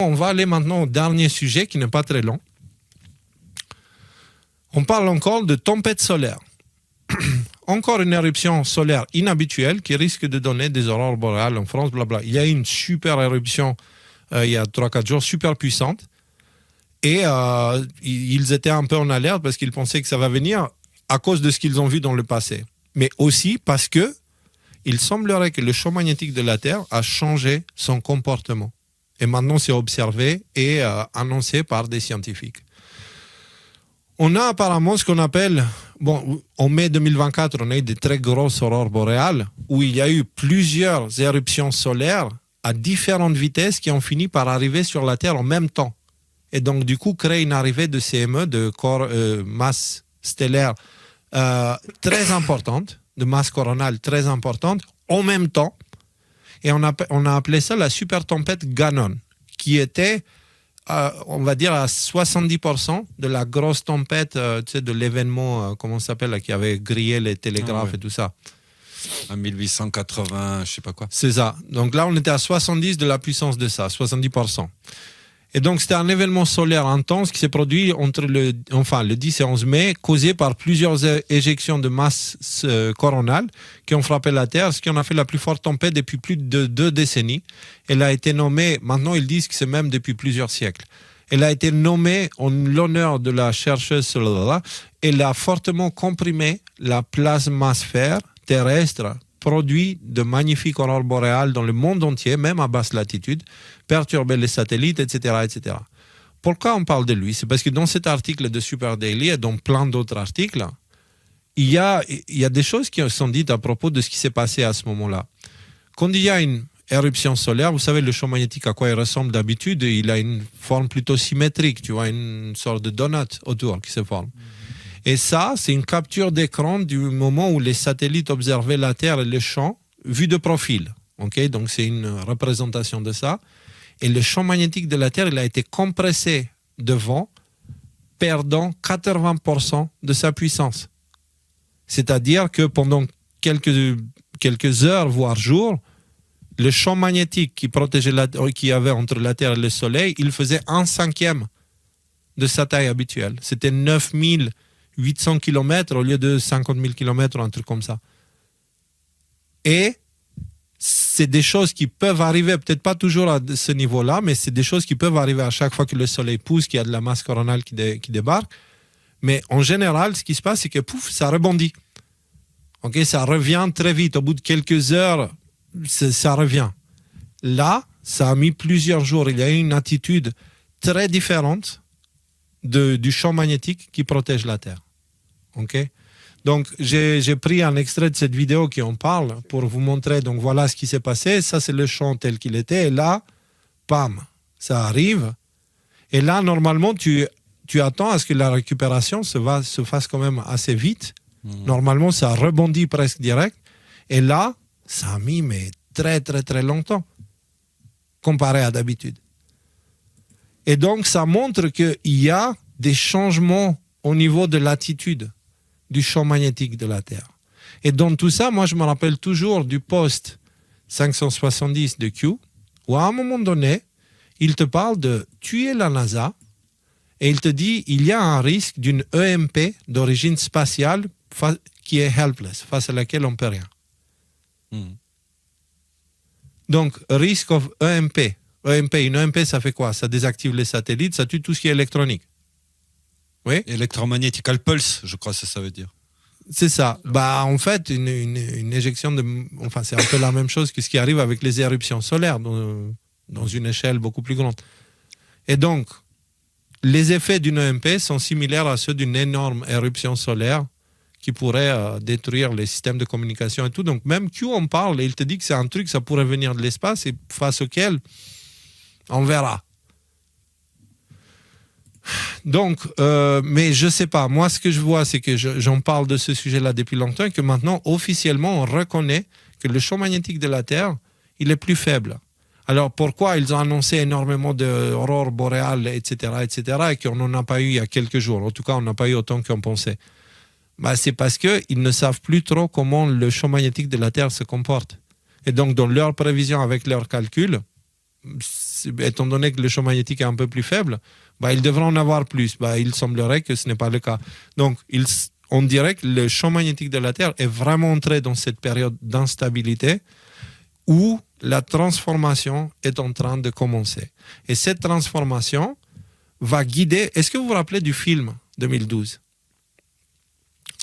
On va aller maintenant au dernier sujet qui n'est pas très long. On parle encore de tempête solaire. Encore une éruption solaire inhabituelle qui risque de donner des aurores boréales en France, blabla. Il y a une super éruption il y a 3-4 jours, super puissante. Et ils étaient un peu en alerte parce qu'ils pensaient que ça va venir à cause de ce qu'ils ont vu dans le passé. Mais aussi parce que il semblerait que le champ magnétique de la Terre a changé son comportement. Et maintenant, c'est observé et annoncé par des scientifiques. On a apparemment ce qu'on appelle, en mai 2024, on a eu des très grosses aurores boréales où il y a eu plusieurs éruptions solaires à différentes vitesses qui ont fini par arriver sur la Terre en même temps. Et donc, du coup, créer une arrivée de CME, de masse stellaire très importante, de masse coronale très importante, en même temps. Et on a appelé ça la super tempête Gannon, qui était, on va dire, à 70% de la grosse tempête de l'événement, comment ça s'appelle, là, qui avait grillé les télégraphes et tout ça. En 1880, je sais pas quoi. C'est ça. Donc là, on était à 70 de la puissance de ça, 70%. Et donc, c'était un événement solaire intense qui s'est produit entre le 10 et 11 mai, causé par plusieurs éjections de masse coronale qui ont frappé la Terre, ce qui en a fait la plus forte tempête depuis plus de 2 décennies. Elle a été nommée, maintenant ils disent que c'est même depuis plusieurs siècles. Elle a été nommée en l'honneur de la chercheuse. Elle a fortement comprimé la plasmasphère terrestre, produit de magnifiques aurores boréales dans le monde entier, même à basse latitude, perturber les satellites, etc., etc. Pourquoi on parle de lui? C'est parce que dans cet article de Super Daily et dans plein d'autres articles, il y a des choses qui sont dites à propos de ce qui s'est passé à ce moment-là. Quand il y a une éruption solaire, vous savez, le champ magnétique, à quoi il ressemble d'habitude, il a une forme plutôt symétrique, tu vois, une sorte de donut autour qui se forme. Et ça, c'est une capture d'écran du moment où les satellites observaient la Terre et le champ vu de profil. Okay? Donc, c'est une représentation de ça. Et le champ magnétique de la Terre, il a été compressé devant, perdant 80% de sa puissance. C'est-à-dire que pendant quelques heures, voire jours, le champ magnétique qui protégeait qu'il y avait entre la Terre et le Soleil, il faisait 1/5 de sa taille habituelle. C'était 9800 km au lieu de 50 000 km, un truc comme ça. Et c'est des choses qui peuvent arriver, peut-être pas toujours à ce niveau-là, mais c'est des choses qui peuvent arriver à chaque fois que le Soleil pousse, qu'il y a de la masse coronale qui débarque. Mais en général, ce qui se passe, c'est que pouf, ça rebondit. Okay, ça revient très vite. Au bout de quelques heures, ça revient. Là, ça a mis plusieurs jours. Il y a eu une attitude très différente du champ magnétique qui protège la Terre. Okay? Donc, j'ai pris un extrait de cette vidéo qui en parle pour vous montrer. Donc, voilà ce qui s'est passé. Ça, c'est le champ tel qu'il était. Et là, pam, ça arrive. Et là, normalement, tu attends à ce que la récupération se fasse quand même assez vite. Normalement, ça rebondit presque direct. Et là, ça a mis très, très, très longtemps comparé à d'habitude. Et donc, ça montre qu'il y a des changements au niveau de l'attitude du champ magnétique de la Terre. Et dans tout ça, moi, je me rappelle toujours du post 570 de Q, où à un moment donné, il te parle de tuer la NASA et il te dit il y a un risque d'une EMP d'origine spatiale qui est helpless, face à laquelle on ne peut rien. Donc, risk of EMP. Une EMP, ça fait quoi? Ça désactive les satellites, ça tue tout ce qui est électronique. Oui? Electromagnétical pulse, je crois que ça veut dire. C'est ça. En fait, une éjection c'est un peu la même chose que ce qui arrive avec les éruptions solaires dans une échelle beaucoup plus grande. Et donc, les effets d'une EMP sont similaires à ceux d'une énorme éruption solaire qui pourrait détruire les systèmes de communication et tout. Donc, même Q en parle et il te dit que c'est un truc, ça pourrait venir de l'espace et face auquel on verra. Donc, mais je sais pas. Moi, ce que je vois, c'est que j'en parle de ce sujet-là depuis longtemps et que maintenant, officiellement, on reconnaît que le champ magnétique de la Terre, il est plus faible. Alors, pourquoi ils ont annoncé énormément d'aurores boréales, etc., et qu'on n'en a pas eu il y a quelques jours? En tout cas, on n'a pas eu autant qu'on pensait. C'est parce qu'ils ne savent plus trop comment le champ magnétique de la Terre se comporte. Et donc, dans leurs prévisions, avec leurs calculs, étant donné que le champ magnétique est un peu plus faible, ils devraient en avoir plus. Il semblerait que ce n'est pas le cas. Donc, on dirait que le champ magnétique de la Terre est vraiment entré dans cette période d'instabilité où la transformation est en train de commencer. Et cette transformation va guider... Est-ce que vous vous rappelez du film 2012 ?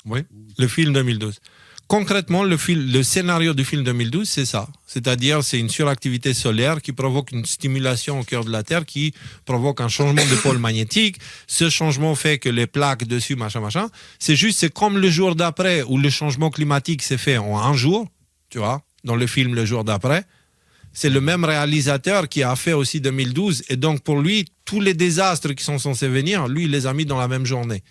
Oui. Le film 2012. Concrètement, le scénario du film 2012, c'est ça. C'est-à-dire, c'est une suractivité solaire qui provoque une stimulation au cœur de la Terre, qui provoque un changement de pôle magnétique. Ce changement fait que les plaques dessus, machin. C'est comme le jour d'après, où le changement climatique s'est fait en un jour, tu vois, dans le film Le jour d'après. C'est le même réalisateur qui a fait aussi 2012. Et donc, pour lui, tous les désastres qui sont censés venir, lui, il les a mis dans la même journée.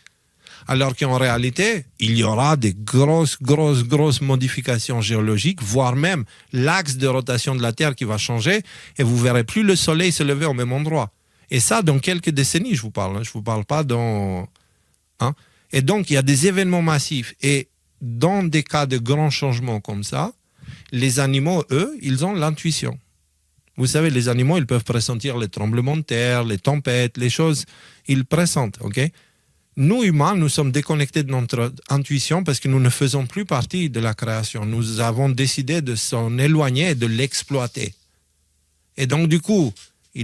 Alors qu'en réalité, il y aura des grosses modifications géologiques, voire même l'axe de rotation de la Terre qui va changer, et vous verrez plus le Soleil se lever au même endroit. Et ça, dans quelques décennies, je vous parle. Je vous parle pas dans... Et donc, il y a des événements massifs. Et dans des cas de grands changements comme ça, les animaux, eux, ils ont l'intuition. Vous savez, les animaux, ils peuvent pressentir les tremblements de terre, les tempêtes, les choses. Ils pressentent, ok ? Nous, humains, nous sommes déconnectés de notre intuition parce que nous ne faisons plus partie de la création. Nous avons décidé de s'en éloigner et de l'exploiter. Et donc, du coup,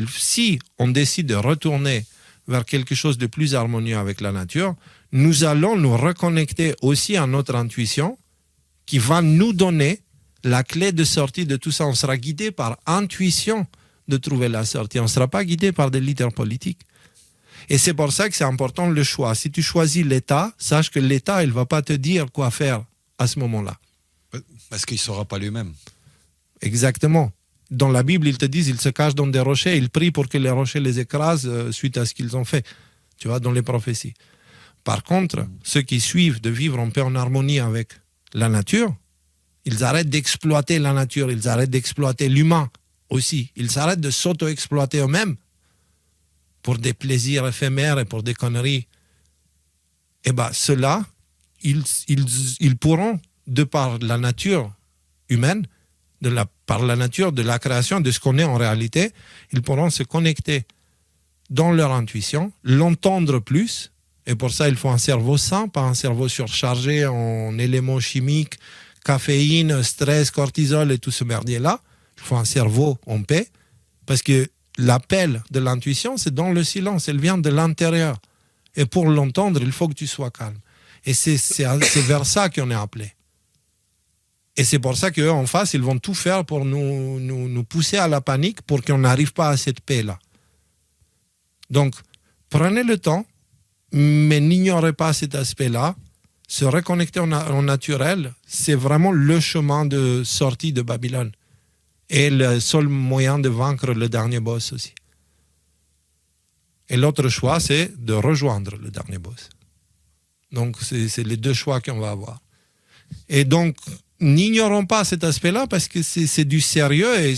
si on décide de retourner vers quelque chose de plus harmonieux avec la nature, nous allons nous reconnecter aussi à notre intuition qui va nous donner la clé de sortie de tout ça. On sera guidé par intuition de trouver la sortie. On ne sera pas guidé par des leaders politiques. Et c'est pour ça que c'est important le choix. Si tu choisis l'État, sache que l'État, il ne va pas te dire quoi faire à ce moment-là. Parce qu'il ne saura pas lui-même. Exactement. Dans la Bible, ils te disent, ils se cachent dans des rochers, ils prient pour que les rochers les écrasent suite à ce qu'ils ont fait. Tu vois, dans les prophéties. Par contre, ceux qui suivent de vivre en paix, en harmonie avec la nature, ils arrêtent d'exploiter la nature, ils arrêtent d'exploiter l'humain aussi. Ils s'arrêtent de s'auto-exploiter eux-mêmes pour des plaisirs éphémères et pour des conneries. Et ceux-là, ils pourront, de par la nature humaine, par la nature de la création, de ce qu'on est en réalité, ils pourront se connecter dans leur intuition, l'entendre plus, et pour ça, il faut un cerveau sain, pas un cerveau surchargé en éléments chimiques, caféine, stress, cortisol et tout ce merdier-là. Il faut un cerveau en paix, parce que l'appel de l'intuition, c'est dans le silence, elle vient de l'intérieur. Et pour l'entendre, il faut que tu sois calme. Et c'est vers ça qu'on est appelé. Et c'est pour ça qu'eux, en face, ils vont tout faire pour nous pousser à la panique pour qu'on n'arrive pas à cette paix-là. Donc, prenez le temps, mais n'ignorez pas cet aspect-là. Se reconnecter au naturel, c'est vraiment le chemin de sortie de Babylone. Et le seul moyen de vaincre le dernier boss aussi. Et l'autre choix, c'est de rejoindre le dernier boss. Donc, c'est les deux choix qu'on va avoir. Et donc, n'ignorons pas cet aspect-là parce que c'est du sérieux. Et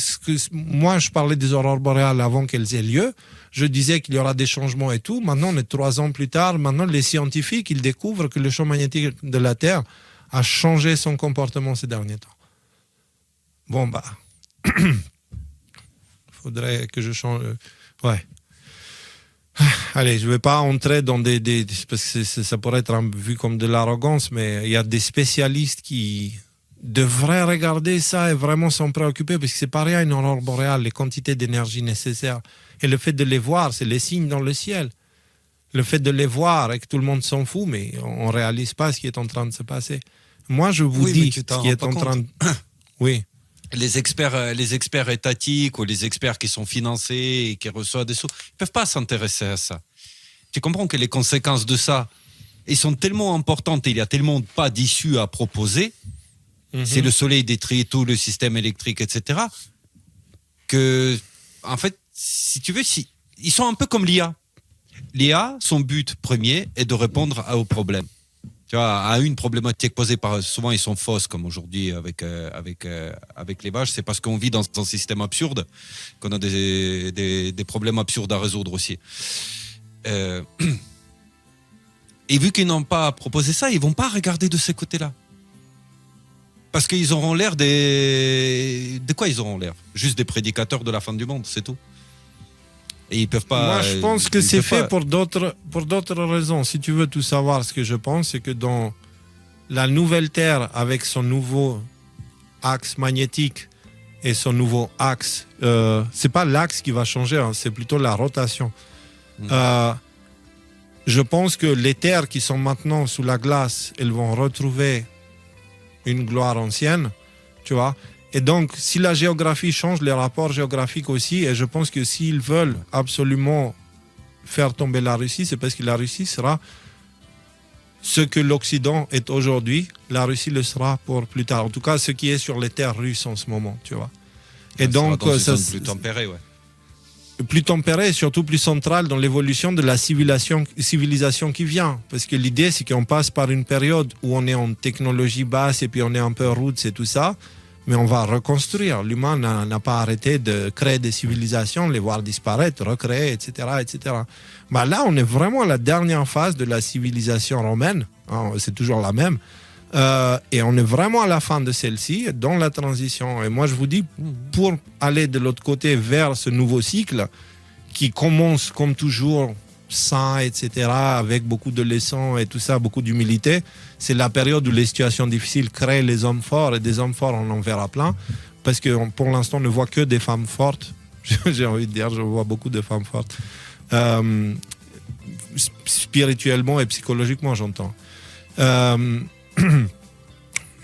moi, je parlais des aurores boréales avant qu'elles aient lieu. Je disais qu'il y aura des changements et tout. Maintenant, on est 3 ans plus tard. Maintenant, les scientifiques, ils découvrent que le champ magnétique de la Terre a changé son comportement ces derniers temps. Bon, faudrait que je change. Ouais. Allez, je ne vais pas entrer dans parce que ça pourrait être vu comme de l'arrogance, mais il y a des spécialistes qui devraient regarder ça et vraiment s'en préoccuper, parce que c'est pas rien une aurore boréale, les quantités d'énergie nécessaires. Et le fait de les voir, c'est les signes dans le ciel. Le fait de les voir et que tout le monde s'en fout, mais on ne réalise pas ce qui est en train de se passer. Moi, je vous dis ce qui est en train de... Oui. Les experts étatiques ou les experts qui sont financés et qui reçoivent des sous, ils ne peuvent pas s'intéresser à ça. Tu comprends que les conséquences de ça, elles sont tellement importantes et il y a tellement pas d'issue à proposer, c'est le soleil détruit tout le système électrique, etc., que, en fait, si tu veux, ils sont un peu comme l'IA. L'IA, son but premier est de répondre aux problèmes. Tu vois, à une problématique posée par... Souvent, ils sont fausses, comme aujourd'hui avec les vaches. C'est parce qu'on vit dans un système absurde qu'on a des problèmes absurdes à résoudre aussi. Et vu qu'ils n'ont pas proposé ça, ils ne vont pas regarder de ces côtés-là. Parce qu'ils auront l'air De quoi ils auront l'air? Juste des prédicateurs de la fin du monde, c'est tout. Et ils peuvent pas. Moi, je pense que ils c'est peuvent fait pas- pour d'autres raisons. Si tu veux tout savoir, ce que je pense, c'est que dans la nouvelle Terre, avec son nouveau axe magnétique et son nouveau axe, c'est pas l'axe qui va changer, hein, c'est plutôt la rotation. Je pense que les terres qui sont maintenant sous la glace, elles vont retrouver une gloire ancienne, tu vois. Et donc, si la géographie change, les rapports géographiques aussi, et je pense que s'ils veulent absolument faire tomber la Russie, c'est parce que la Russie sera ce que l'Occident est aujourd'hui, la Russie le sera pour plus tard. En tout cas, ce qui est sur les terres russes en ce moment, tu vois. Et Ça sera donc, dans une ça, zone plus tempérée, ouais. plus tempéré et surtout plus central dans l'évolution de la civilisation qui vient. Parce que l'idée, c'est qu'on passe par une période où on est en technologie basse et puis on est un peu roots et tout ça, mais on va reconstruire. L'humain n'a pas arrêté de créer des civilisations, les voir disparaître, recréer, etc. etc. Bah là, on est vraiment à la dernière phase de la civilisation romaine, hein, c'est toujours la même. Et on est vraiment à la fin de celle-ci, dans la transition. Et moi, je vous dis, pour aller de l'autre côté vers ce nouveau cycle, qui commence comme toujours sain, etc., avec beaucoup de leçons et tout ça, beaucoup d'humilité, c'est la période où les situations difficiles créent les hommes forts, et des hommes forts, on en verra plein, parce que pour l'instant, on ne voit que des femmes fortes. J'ai envie de dire, je vois beaucoup de femmes fortes. Spirituellement et psychologiquement, j'entends.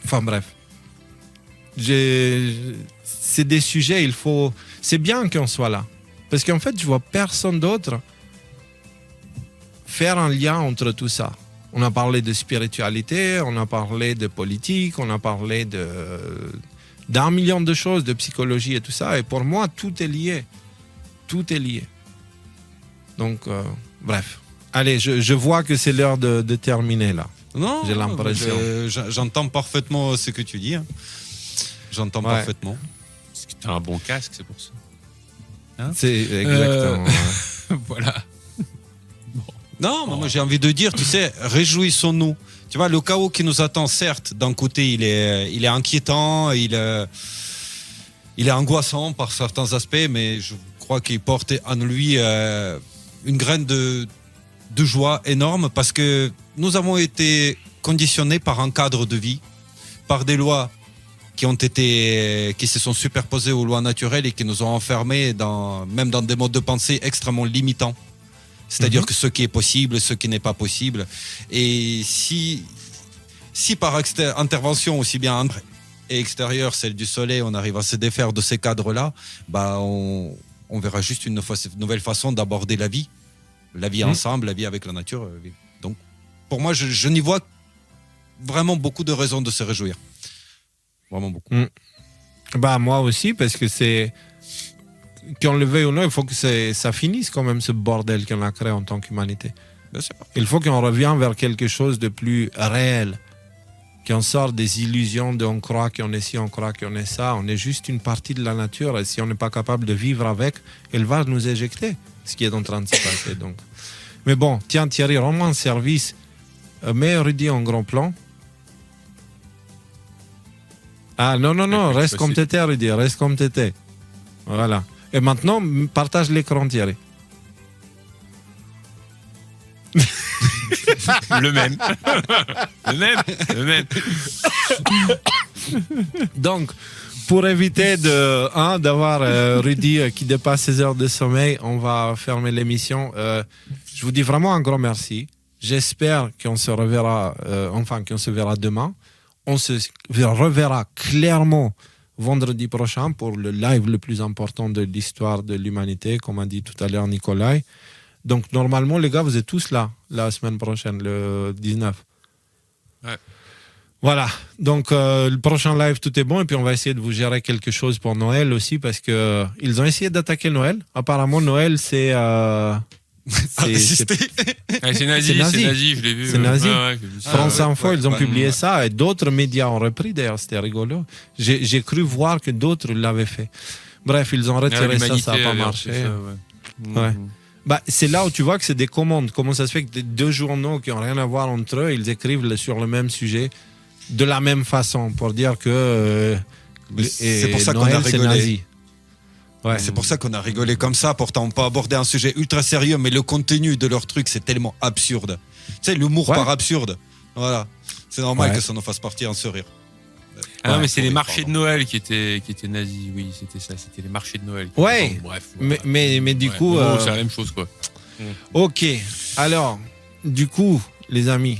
Enfin bref, c'est des sujets, c'est bien qu'on soit là, parce qu'en fait je vois personne d'autre faire un lien entre tout ça. On a parlé de spiritualité, on a parlé de politique, on a parlé d'un million de choses, de psychologie et tout ça, et pour moi tout est lié, donc bref, allez, je vois que c'est l'heure de terminer là. Non, j'ai l'impression. J'entends parfaitement ce que tu dis. Hein. J'entends parfaitement. Parce que t'as un bon casque, c'est pour ça. Hein, c'est exactement. Voilà. Non, moi j'ai envie de dire, tu sais, réjouissons-nous. Tu vois, le chaos qui nous attend, certes, d'un côté, il est inquiétant, il est angoissant par certains aspects, mais je crois qu'il porte en lui une graine de joie énorme, parce que nous avons été conditionnés par un cadre de vie, par des lois qui se sont superposées aux lois naturelles et qui nous ont enfermés même dans des modes de pensée extrêmement limitants. C'est-à-dire que ce qui est possible, ce qui n'est pas possible. Et si par intervention aussi bien et extérieure, celle du soleil, on arrive à se défaire de ces cadres-là, bah on verra juste une nouvelle façon d'aborder la vie. La vie ensemble, la vie avec la nature. Donc, pour moi, je n'y vois vraiment beaucoup de raisons de se réjouir. Vraiment beaucoup. Bah, moi aussi, parce que c'est... Qu'on le veuille ou non, il faut que ça finisse quand même, ce bordel qu'on a créé en tant qu'humanité. Il faut qu'on revienne vers quelque chose de plus réel. Qu'on sorte des illusions de on croit qu'on est ci, on croit qu'on est ça. On est juste une partie de la nature, et si on n'est pas capable de vivre avec, elle va nous éjecter. Ce qui est en train de se passer, donc. Mais bon, tiens Thierry, rends-moi un service. Mets Rudy en grand plan. Ah non, reste comme t'étais Rudy, reste comme t'étais. Voilà. Et maintenant, partage l'écran Thierry. Le même. le même. Donc, pour éviter d'avoir Rudy qui dépasse ses heures de sommeil, on va fermer l'émission. Je vous dis vraiment un grand merci. J'espère qu'on se reverra, qu'on se verra demain. On se reverra clairement vendredi prochain pour le live le plus important de l'histoire de l'humanité, comme a dit tout à l'heure Nikolai. Donc, normalement, les gars, vous êtes tous là la semaine prochaine, le 19. Ouais. Voilà, donc le prochain live, tout est bon, et puis on va essayer de vous gérer quelque chose pour Noël aussi, parce que ils ont essayé d'attaquer Noël. Apparemment, Noël, c'est c'est nazi, je l'ai vu. C'est nazi. Ouais, j'ai vu ça. France Info, ils ont publié ça, et d'autres médias ont repris, d'ailleurs, c'était rigolo. J'ai cru voir que d'autres l'avaient fait. Bref, ils ont retiré ça n'a pas marché. Ouais. Bah, c'est là où tu vois que c'est des commandes. Comment ça se fait que deux journaux qui n'ont rien à voir entre eux, ils écrivent sur le même sujet de la même façon, pour dire que c'est pour ça Noël, qu'on a rigolé. nazi. Ouais. C'est pour ça qu'on a rigolé comme ça. Pourtant, on peut aborder un sujet ultra sérieux, mais le contenu de leur truc, c'est tellement absurde. Tu sais, l'humour Ouais. par absurde. Voilà. C'est normal Ouais. que ça nous fasse partir en sourire. Ah non, Ouais, mais c'est les oui, marchés pardon. de Noël qui étaient nazis. Oui, c'était ça. C'était les marchés de Noël. Ouais. Bon, bref. Mais du coup, en gros, c'est la même chose, quoi. ok. Alors, du coup, les amis,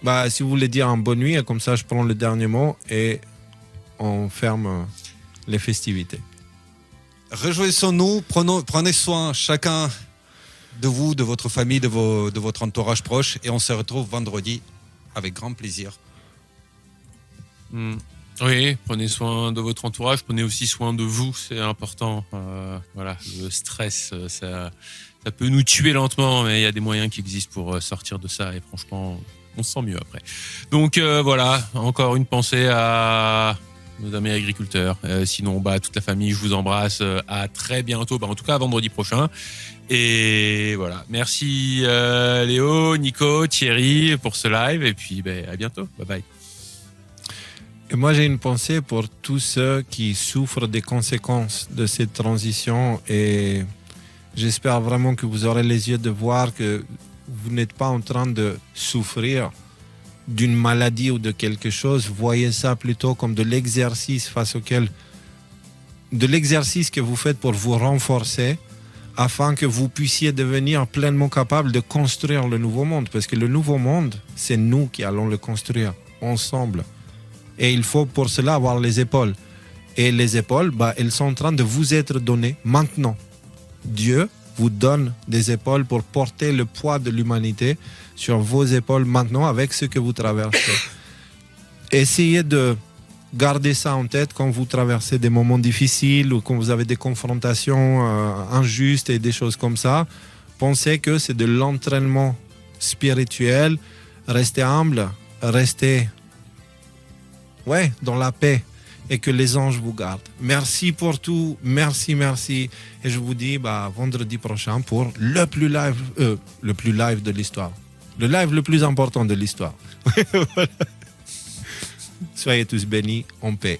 bah, si vous voulez dire un bonne nuit, comme ça, je prends le dernier mot et on ferme les festivités. Réjouissons-nous, prenez soin chacun de vous, de votre famille, de votre entourage proche, et on se retrouve vendredi avec grand plaisir. Oui, prenez soin de votre entourage, prenez aussi soin de vous, c'est important. Voilà, le stress, ça peut nous tuer lentement, mais il y a des moyens qui existent pour sortir de ça, et franchement, on se sent mieux après. Donc voilà, encore une pensée à nos amis agriculteurs. Sinon, toute la famille, je vous embrasse. À très bientôt, en tout cas à vendredi prochain. Et voilà, merci Léo, Nico, Thierry pour ce live, et puis à bientôt. Bye bye. Et moi, j'ai une pensée pour tous ceux qui souffrent des conséquences de cette transition, et j'espère vraiment que vous aurez les yeux de voir que vous n'êtes pas en train de souffrir d'une maladie ou de quelque chose. Voyez ça plutôt comme de l'exercice de l'exercice que vous faites pour vous renforcer afin que vous puissiez devenir pleinement capable de construire le nouveau monde. Parce que le nouveau monde, c'est nous qui allons le construire ensemble. Et il faut pour cela avoir les épaules. Et les épaules, elles sont en train de vous être données maintenant. Dieu vous donne des épaules pour porter le poids de l'humanité sur vos épaules maintenant avec ce que vous traversez. Essayez de garder ça en tête quand vous traversez des moments difficiles ou quand vous avez des confrontations injustes et des choses comme ça. Pensez que c'est de l'entraînement spirituel. Restez humble, restez dans la paix, et que les anges vous gardent. Merci pour tout, merci. Et je vous dis vendredi prochain pour le plus live de l'histoire. Le live le plus important de l'histoire. Voilà. Soyez tous bénis en paix.